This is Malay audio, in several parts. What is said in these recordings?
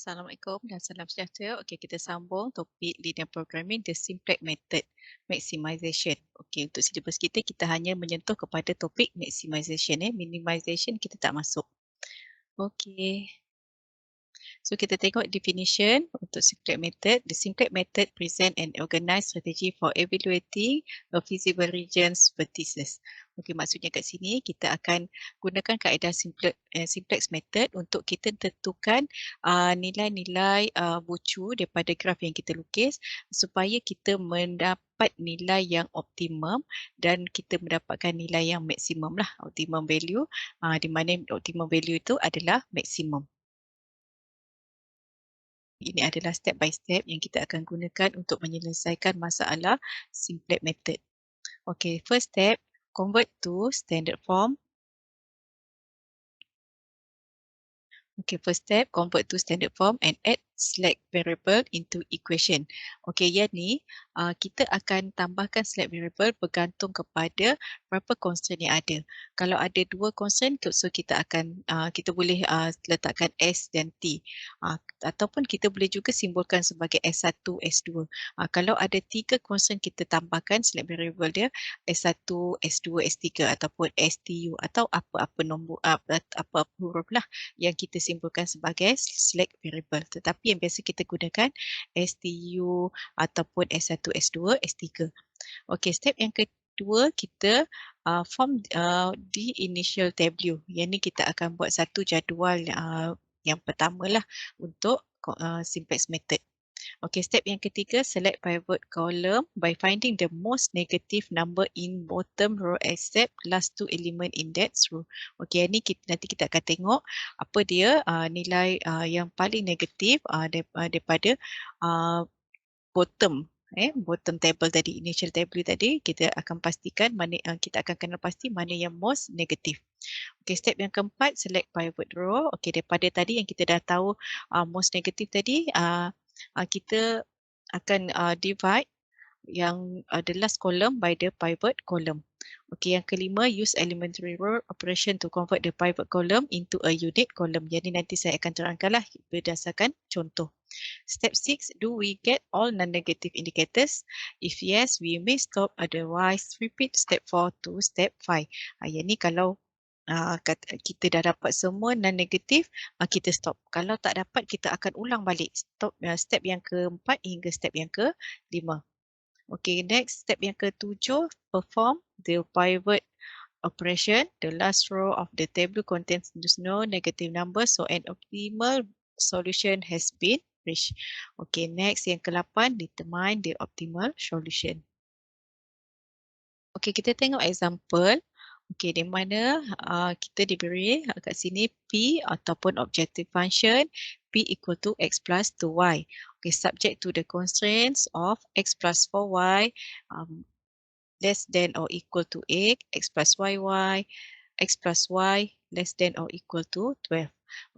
Assalamualaikum dan salam sejahtera. Okey, kita sambung topik linear programming, the simplex method, maximization. Okey, untuk silibus kita, kita hanya menyentuh kepada topik maximization. Minimization kita tak masuk. Okey. So kita tengok definition untuk simplex method. The simplex method present an organized strategy for evaluating a feasible region's vertices. Okey, maksudnya kat sini kita akan gunakan kaedah simplex method untuk kita tentukan nilai-nilai bucu daripada graf yang kita lukis supaya kita mendapat nilai yang optimum dan kita mendapatkan nilai yang maksimum lah, optimum value, di mana optimum value itu adalah maksimum. Ini adalah step by step yang kita akan gunakan untuk menyelesaikan masalah simplex method. Okay, first step, convert to standard form. Okay, first step, convert to standard form and add select variable into equation. Okay, yang ni kita akan tambahkan select variable bergantung kepada berapa constraint yang ada. Kalau ada dua constraint, so kita akan kita boleh letakkan S dan T. Ataupun kita boleh juga simbolkan sebagai S1, S2. Kalau ada tiga constraint, kita tambahkan select variable dia S1, S2, S3 ataupun STU atau apa-apa nombor apa-apa huruf lah yang kita simbolkan sebagai select variable. Tetapi yang biasa kita gunakan STU ataupun S1, S2, S3. Okey, step yang kedua kita form the initial tableau. Yang ni kita akan buat satu jadual yang pertama lah untuk simplex method. Okay, step yang ketiga, select pivot column by finding the most negative number in bottom row except last two element in that row. Okay, ni nanti kita akan tengok apa dia nilai yang paling negatif daripada bottom bottom table tadi, initial table tadi. Kita akan pastikan mana, kita akan kena pasti mana yang most negatif. Okay, step yang keempat, select pivot row. Okay, daripada tadi yang kita dah tahu most negatif tadi, kita akan divide yang the last column by the pivot column. Okay, yang kelima, use elementary row operation to convert the pivot column into a unit column. Jadi nanti saya akan terangkanlah berdasarkan contoh. Step 6, do we get all non-negative indicators? If yes, we may stop, otherwise repeat step 4 to step 5. Yang ni kalau kita dah dapat semua non-negatif, kita stop. Kalau tak dapat, kita akan ulang balik stop step yang keempat hingga step yang kelima. Okay, next step yang ketujuh, perform the pivot operation. The last row of the table contains no negative number, so an optimal solution has been reached. Okay, next yang ke-8, determine the optimal solution. Okay, kita tengok example. Okay, di mana kita diberi kat sini P ataupun objective function P equal to X plus 2Y. Okay, subject to the constraints of X plus 4Y less than or equal to 8, X plus YY, X plus Y less than or equal to 12.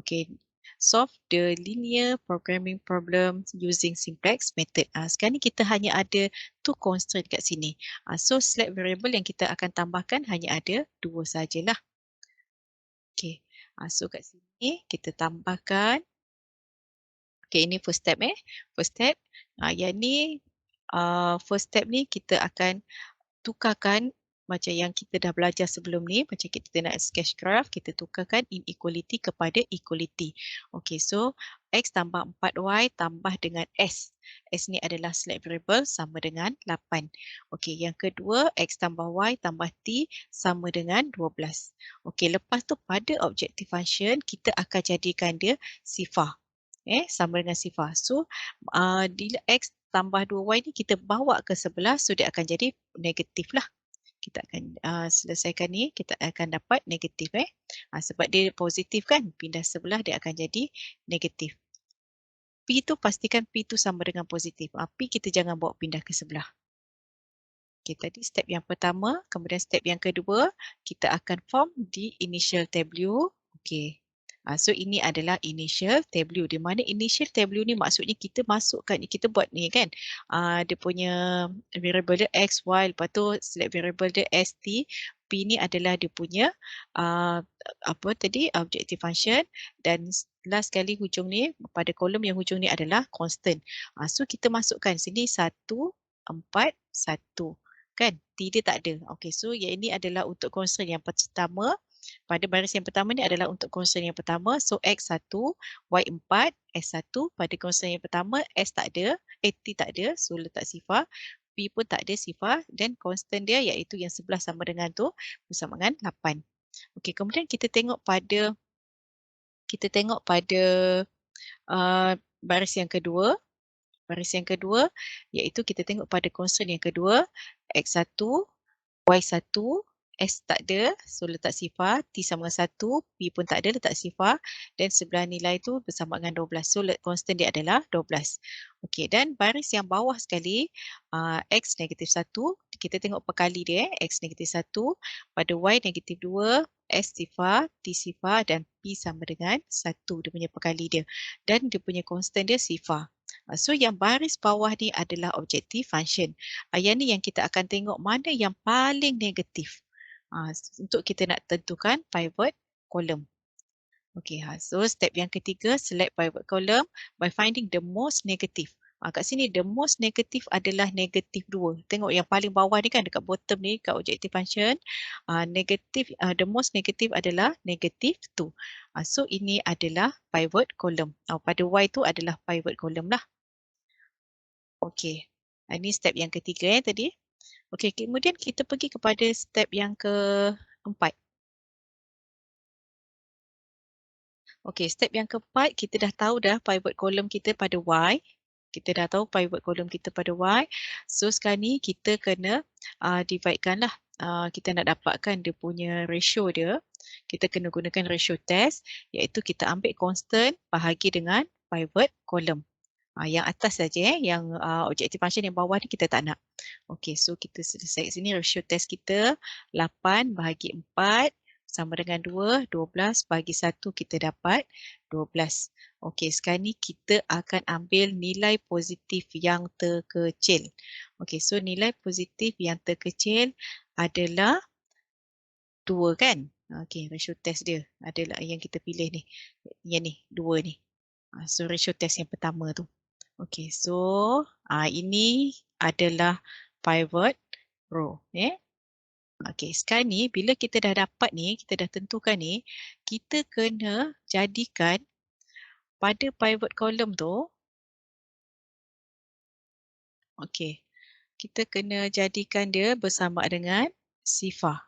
Okay, solve the linear programming problem using simplex method. Sekarang ni kita hanya ada two constraint kat sini. So select variable yang kita akan tambahkan hanya ada dua sajalah. Okay, so kat sini kita tambahkan. Okay, ini first step First step. Yang ni first step ni kita akan tukarkan macam yang kita dah belajar sebelum ni, macam kita nak sketch graph, kita tukarkan inequality kepada equality. Okay, so X tambah 4Y tambah dengan S. S ni adalah select variable sama dengan 8. Okay, yang kedua, X tambah Y tambah T sama dengan 12. Okay, lepas tu pada objective function, kita akan jadikan dia sifar. Sama dengan sifar. So, bila X tambah 2Y ni kita bawa ke sebelah, so dia akan jadi negatif lah. Kita akan selesaikan ni, kita akan dapat negatif. Sebab dia positif kan, pindah sebelah dia akan jadi negatif. P tu pastikan P tu sama dengan positif. P kita jangan bawa pindah ke sebelah. Okay, tadi step yang pertama, kemudian step yang kedua, kita akan form the initial tableau. Okay. So ini adalah initial W, di mana initial W ni maksudnya kita masukkan, kita buat ni kan, dia punya variable dia X, Y, lepas tu select variable dia ST, P ni adalah dia punya uh, apa tadi, objective function, dan last sekali hujung ni, pada kolom yang hujung ni adalah constant. So kita masukkan sini 1, 4, 1 kan, T dia tak ada. Okay, so yang ini adalah untuk constraint yang pertama. Pada baris yang pertama ni adalah untuk constraint yang pertama. So X1, Y4, S1. Pada constraint yang pertama, S tak ada, T tak ada. So letak sifar. P pun tak ada sifar. Dan constant dia iaitu yang sebelah sama dengan tu bersama dengan 8. Okey, kemudian kita tengok pada baris yang kedua. Baris yang kedua iaitu kita tengok pada constraint yang kedua. X1, Y1, S tak ada, so letak sifar, T sama dengan 1, P pun tak ada, letak sifar, dan sebelah nilai tu bersama dengan 12. So constant dia adalah 12. Okey, dan baris yang bawah sekali, X negatif 1, kita tengok perkali dia, X negatif 1, pada Y negatif 2, S sifar, T sifar, dan P sama dengan 1, dia punya perkali dia. Dan dia punya constant dia sifar. So yang baris bawah ni adalah objective function. Yang ni yang kita akan tengok mana yang paling negatif. Untuk kita nak tentukan pivot column. Okay, so step yang ketiga, select pivot column by finding the most negative. Kat sini the most negative adalah negatif 2. Tengok yang paling bawah ni kan, dekat bottom ni, kat objective function. The most negative adalah negatif 2. So ini adalah pivot column. Pada Y tu adalah pivot column lah. Okay, ini step yang ketiga tadi. Okay, kemudian kita pergi kepada step yang keempat. Okay, step yang keempat, kita dah tahu dah pivot column kita pada Y. Kita dah tahu pivot column kita pada Y. So sekarang ni kita kena dividekan lah. Kita nak dapatkan dia punya ratio dia. Kita kena gunakan ratio test, iaitu kita ambil constant bahagi dengan pivot column. Yang atas saja, yang objective function yang bawah ni kita tak nak. Okay, so kita selesai sini ratio test kita 8 bahagi 4 sama dengan 2, 12 bahagi 1 kita dapat 12. Okay, sekarang ni kita akan ambil nilai positif yang terkecil. Okay, so nilai positif yang terkecil adalah 2 kan? Okay, ratio test dia adalah yang kita pilih ni. Yang ni, 2 ni. So ratio test yang pertama tu. Okay, so ini adalah pivot row. Okay, sekarang ni bila kita dah dapat ni, kita dah tentukan ni, kita kena jadikan pada pivot column tu, okay, kita kena jadikan dia bersama dengan sifar.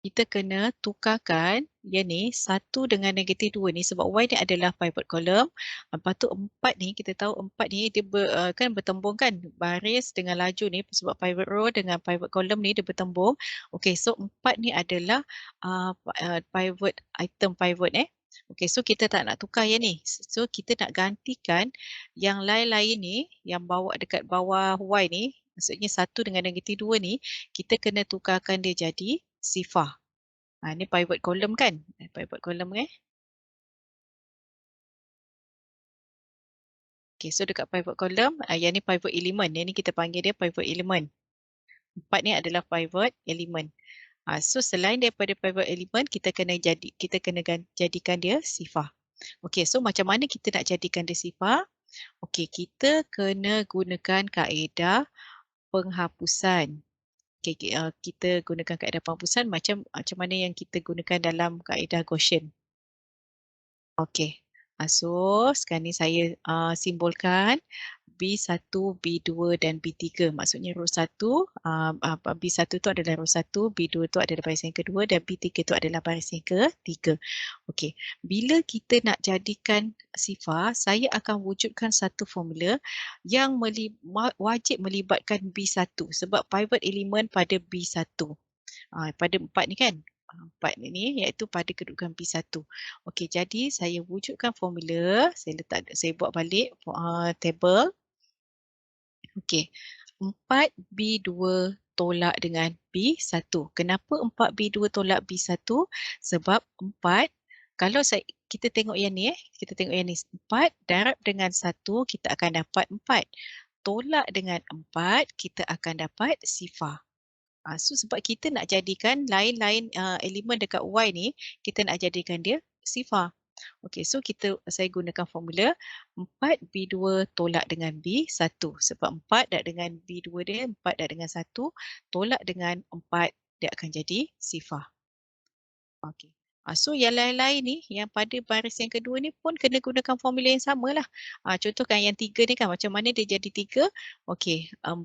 Kita kena tukarkan yang ni 1 dengan negatif 2 ni sebab Y ni adalah pivot column. Lepas tu 4 ni, kita tahu 4 ni dia kan bertembung kan, baris dengan laju ni sebab pivot row dengan pivot column ni dia bertembung. Okay, so 4 ni adalah pivot, item pivot Okay, so kita tak nak tukar yang ni. So kita nak gantikan yang lain-lain ni, yang bawa dekat bawah Y ni, maksudnya 1 dengan negatif 2 ni, kita kena tukarkan dia jadi sifar. Ini pivot column kan? Pivot column Okay, so dekat pivot column, yang ni pivot element. Yang ni kita panggil dia pivot element. 4 ni adalah pivot element. So selain daripada pivot element, kita kena jadikan dia sifar. Okay, so macam mana kita nak jadikan dia sifar? Okay, kita kena gunakan kaedah penghapusan. Okay, kita gunakan kaedah penghapusan macam mana yang kita gunakan dalam kaedah Gaussian. Okay, so sekarang ni saya simbolkan B1, B2 dan B3. Maksudnya row 1, B1 tu adalah row 1, B2 tu adalah baris yang kedua dan B3 tu adalah baris yang ketiga. Okey, bila kita nak jadikan sifar, saya akan wujudkan satu formula yang wajib melibatkan B1 sebab pivot element pada B1. Pada 4 ni kan? 4 ni iaitu pada kedudukan B1. Okey, jadi saya wujudkan formula, saya buat balik table. Okey, 4B2 tolak dengan B1. Kenapa 4B2 tolak B1? Sebab 4, kalau kita tengok yang ni, kita tengok yang ni, 4 darab dengan 1, kita akan dapat 4. Tolak dengan 4, kita akan dapat sifar. So sebab kita nak jadikan lain-lain elemen dekat Y ni, kita nak jadikan dia sifar. Okey, so saya gunakan formula 4B2 tolak dengan B1. Sebab 4 darab dengan B2 dia, 4 darab dengan 1, tolak dengan 4, dia akan jadi sifar. Okey. So yang lain-lain ni, yang pada baris yang kedua ni pun kena gunakan formula yang sama lah. Contohkan yang 3 ni kan, macam mana dia jadi 3? Okey, 4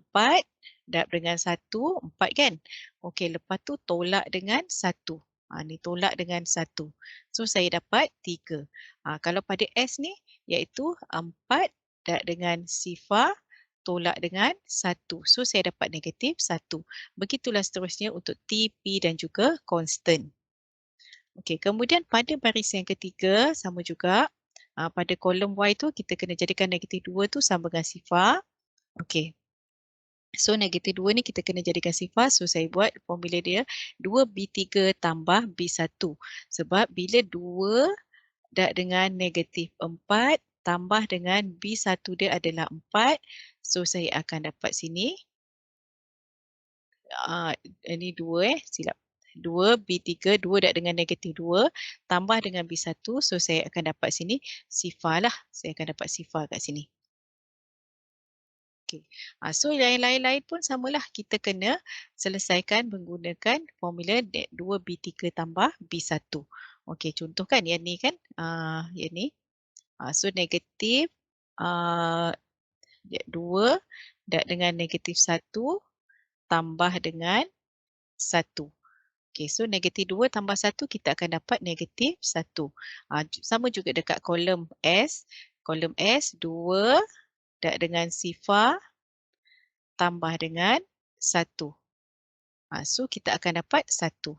darab dengan 1, 4 kan? Okey, lepas tu tolak dengan 1. Ni tolak dengan 1. So saya dapat 3. Kalau pada S ni, iaitu 4 darab dengan sifar, tolak dengan 1. So saya dapat negatif 1. Begitulah seterusnya untuk T, P dan juga constant. Okey, kemudian pada baris yang ketiga sama juga. Pada kolom Y tu kita kena jadikan negatif 2 tu sama dengan sifar. Okey. So negatif 2 ni kita kena jadikan sifar. So saya buat formula dia 2B3 tambah B1. Sebab bila 2 darab dengan negatif 4 tambah dengan B1 dia adalah 4. So saya akan dapat sini. Ini 2 silap. 2B3, 2 darab dengan negatif 2 tambah dengan B1. So saya akan dapat sini sifar lah. Saya akan dapat sifar kat sini. Okay. So yang lain-lain pun samalah. Kita kena selesaikan menggunakan formula 2B3 tambah B1. Okey, contohkan yang ni kan. Yang ni. So negatif 2 darab dengan negatif 1 tambah dengan 1. Okey, so negatif 2 tambah 1 kita akan dapat negatif 1. Sama juga dekat kolom S. Kolom S 2 darab dengan sifar tambah dengan 1. So kita akan dapat 1.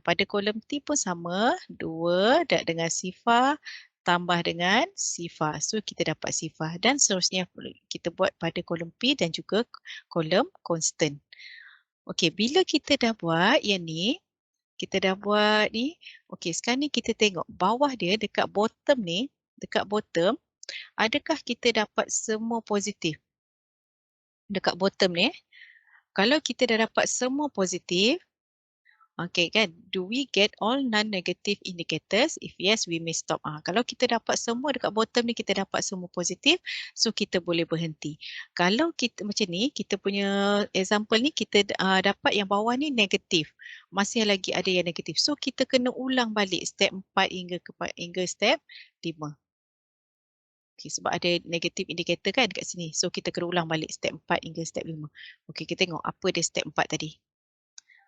Pada kolom T pun sama. 2 darab dengan sifar tambah dengan sifar. So kita dapat sifar. Dan seterusnya kita buat pada kolom P dan juga kolom constant. Okey, bila kita dah buat yang ni, kita dah buat ni. Okey, sekarang ni kita tengok bawah dia dekat bottom ni, dekat bottom, adakah kita dapat semua positif? Dekat bottom ni, kalau kita dah dapat semua positif, okey kan, do we get all non-negative indicators? If yes, we may stop. Kalau kita dapat semua dekat bottom ni, kita dapat semua positif, so kita boleh berhenti. Kalau kita macam ni, kita punya example ni, kita dapat yang bawah ni negatif. Masih lagi ada yang negatif. So kita kena ulang balik step 4 hingga step 5. Okay, sebab ada negative indicator kan dekat sini. So kita kena ulang balik step 4 hingga step 5. Okey, kita tengok apa dia step 4 tadi.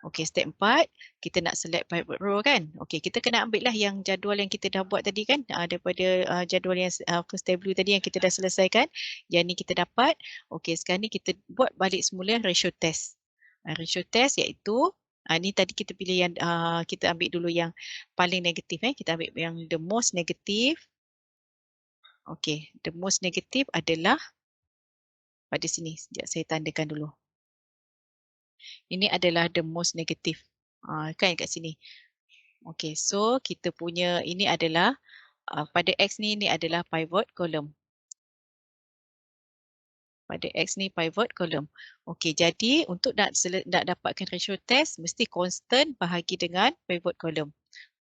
Okey, step 4, kita nak select pivot row kan. Okey, kita kena ambil lah yang jadual yang kita dah buat tadi kan. Daripada jadual yang first table tadi yang kita dah selesaikan. Yang ni kita dapat. Okey, sekarang ni kita buat balik semula ratio test. Ratio test iaitu, ni tadi kita pilih yang, kita ambil dulu yang paling negatif. Kita ambil yang the most negative. Okey, the most negative adalah pada sini. Sekejap saya tandakan dulu. Ini adalah the most negative. Kan kat sini. Okey, so kita punya ini adalah pada X ni adalah pivot column. Pada X ni pivot column. Okey, jadi untuk nak dapatkan ratio test mesti constant bahagi dengan pivot column.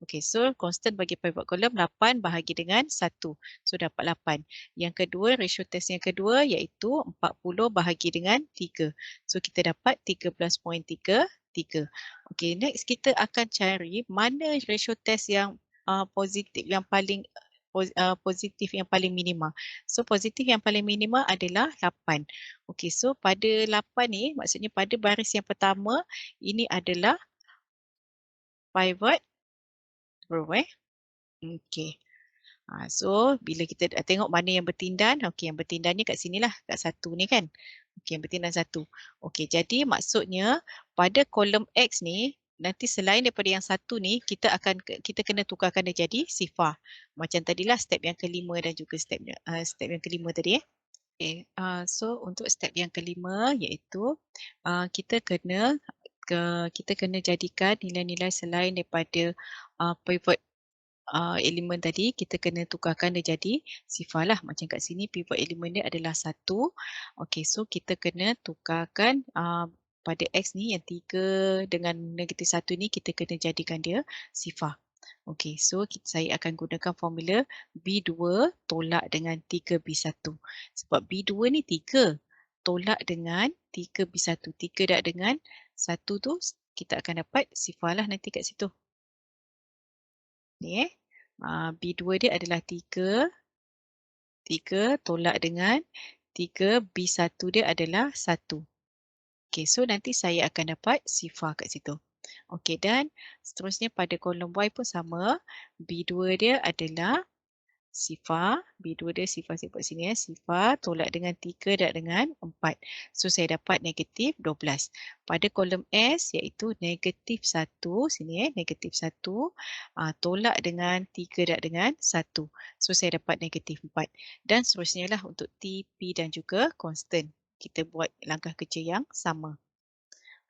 Okey, so constant bagi pivot column 8 bahagi dengan 1. So dapat 8. Yang kedua, ratio test yang kedua iaitu 40 bahagi dengan 3. So kita dapat 13.33. Okey, next kita akan cari mana ratio test yang positif, yang paling positif yang paling minima. So positif yang paling minima adalah 8. Okey, so pada 8 ni maksudnya pada baris yang pertama ini adalah pivot row. Okey. So bila kita tengok mana yang bertindan, okey yang bertindannya kat sinilah, kat 1 ni kan. Okey, yang bertindan 1. Okey, jadi maksudnya pada kolom X ni nanti selain daripada yang 1 ni kita kena tukarkan dia jadi sifar. Macam tadilah step yang kelima dan juga step yang kelima tadi Okay, so untuk step yang kelima iaitu kita kena jadikan nilai-nilai selain daripada pivot elemen tadi, kita kena tukarkan dia jadi sifar lah. Macam kat sini pivot elemen dia adalah 1. Okey, so kita kena tukarkan pada X ni yang 3 dengan -1 ni kita kena jadikan dia sifar. Okey, so saya akan gunakan formula B2 tolak dengan 3B1. Sebab B2 ni 3 tolak dengan 3B1. 3 dak dengan 1 tu kita akan dapat sifar lah nanti kat situ. Ni B2 dia adalah 3. 3 tolak dengan 3. B1 dia adalah 1. Okey, so nanti saya akan dapat sifar kat situ. Okey, dan seterusnya pada kolom Y pun sama. B2 dia adalah sifar. B2 dia sifar, saya buat sini sifar tolak dengan 3 dan dengan 4. So saya dapat negatif 12. Pada kolom S iaitu negatif 1. Sini negatif 1 tolak dengan 3 dan dengan 1. So saya dapat negatif 4. Dan seterusnya lah untuk T, P dan juga constant. Kita buat langkah kerja yang sama.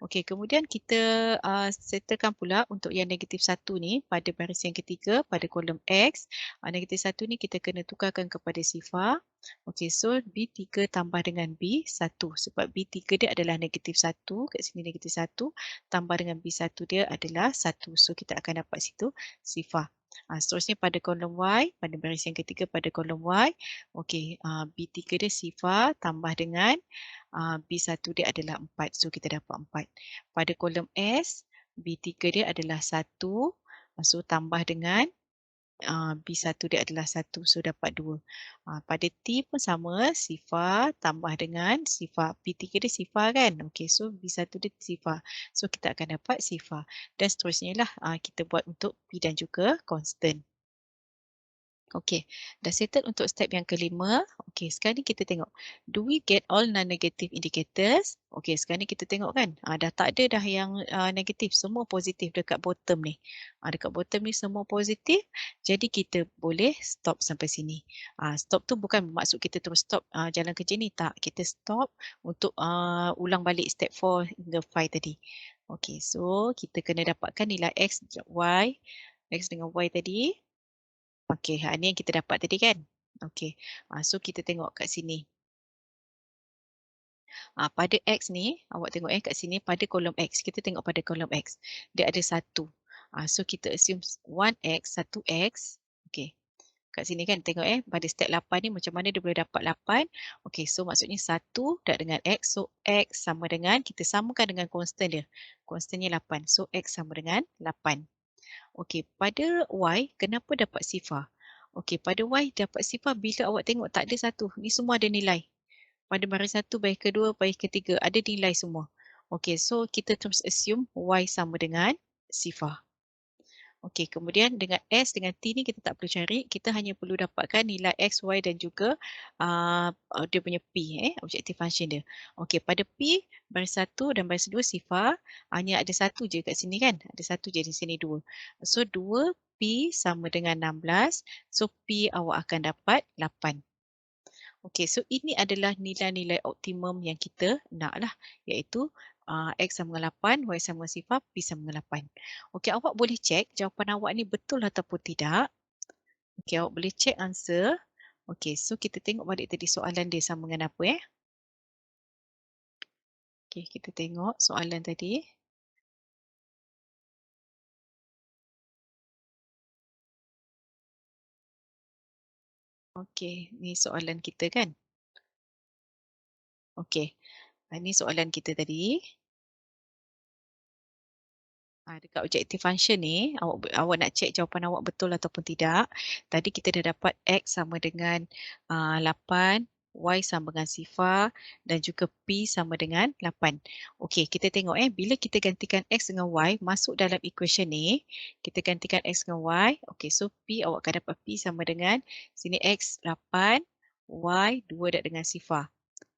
Okey, kemudian kita settlekan pula untuk yang negatif 1 ni pada baris yang ketiga pada kolom X. Negatif 1 ni kita kena tukarkan kepada sifar. Okey, so B3 tambah dengan B1 sebab B3 dia adalah negatif 1. Kat sini negatif 1 tambah dengan B1 dia adalah 1. So kita akan dapat situ sifar. Seterusnya pada kolom Y, pada baris yang ketiga pada kolom Y. Okey, B3 dia sifar tambah dengan B1 dia adalah 4. So kita dapat 4. Pada kolom S, B3 dia adalah 1. So tambah dengan B1 dia adalah 1. So dapat 2. Pada T pun sama. Sifar tambah dengan sifar. B3 dia sifar kan? Okey, so B1 dia sifar. So kita akan dapat sifar. Dan seterusnya lah kita buat untuk P dan juga constant. Okey, dah settle untuk step yang kelima. Okey, sekarang ni kita tengok. Do we get all non-negative indicators? Okey, sekarang ni kita tengok kan. Dah tak ada dah yang negatif. Semua positif dekat bottom ni. Dekat bottom ni semua positif. Jadi kita boleh stop sampai sini. Stop tu bukan maksud kita terus stop jalan kerja ni. Tak, kita stop untuk ulang balik step 4 hingga 5 tadi. Okey, so kita kena dapatkan nilai X, Y. X dengan Y tadi. Okey, ni yang kita dapat tadi kan? Okey, so kita tengok kat sini. Pada X ni, awak tengok kat sini pada kolom X. Kita tengok pada kolom X. Dia ada 1. So kita assume 1X, 1X. Okey, kat sini kan tengok pada step 8 ni macam mana dia boleh dapat 8. Okey, so maksudnya 1 dak dengan X. So X sama dengan, kita samakan dengan constant dia. Constantnya 8. So X sama dengan 8. Okey, pada Y, kenapa dapat sifar? Okey, pada Y dapat sifar bila awak tengok tak ada 1. Ni semua ada nilai. Pada baris 1, baris kedua, baris ketiga ada nilai semua. Okey, so kita terus assume Y sama dengan sifar. Okey, kemudian dengan S dengan T ni kita tak perlu cari. Kita hanya perlu dapatkan nilai X, Y dan juga dia punya P, objective function dia. Okey, pada P, baris 1 dan baris 2 sifar. Hanya ada 1 je kat sini kan. Ada 1 je di sini 2. So 2 P sama dengan 16. So P awak akan dapat 8. Okey, so ini adalah nilai-nilai optimum yang kita nak lah. Iaitu X sama dengan 8, Y sama dengan sifar, P sama dengan 8. Okey, awak boleh cek jawapan awak ni betul ataupun tidak. Okey, awak boleh cek answer. Okey, so kita tengok balik tadi soalan dia sama dengan apa Okey, kita tengok soalan tadi. Okey, ni soalan kita kan. Okey, ni soalan kita tadi. Dekat objective function ni, awak nak cek jawapan awak betul ataupun tidak. Tadi kita dah dapat X sama dengan 8, Y sama dengan sifar dan juga P sama dengan 8. Okey, kita tengok bila kita gantikan X dengan Y masuk dalam equation ni, kita gantikan X dengan Y. Okey, so P awak akan dapat P sama dengan sini X 8, Y 2 dak dengan sifar.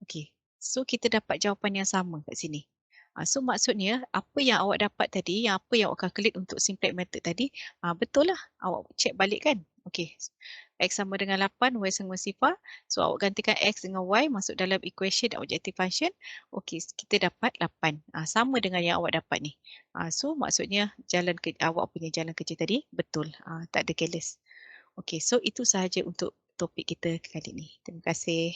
Okey, so kita dapat jawapan yang sama kat sini. So maksudnya apa yang awak dapat tadi, yang apa yang awak calculate untuk simplex method tadi, betul lah. Awak check balik kan. Okey, X sama dengan 8, Y sama sifar. So, awak gantikan X dengan Y masuk dalam equation objective function. Okey, kita dapat 8. Sama dengan yang awak dapat ni. So, maksudnya awak punya jalan kerja tadi betul. Tak ada careless. Okey, so itu sahaja untuk topik kita kali ni. Terima kasih.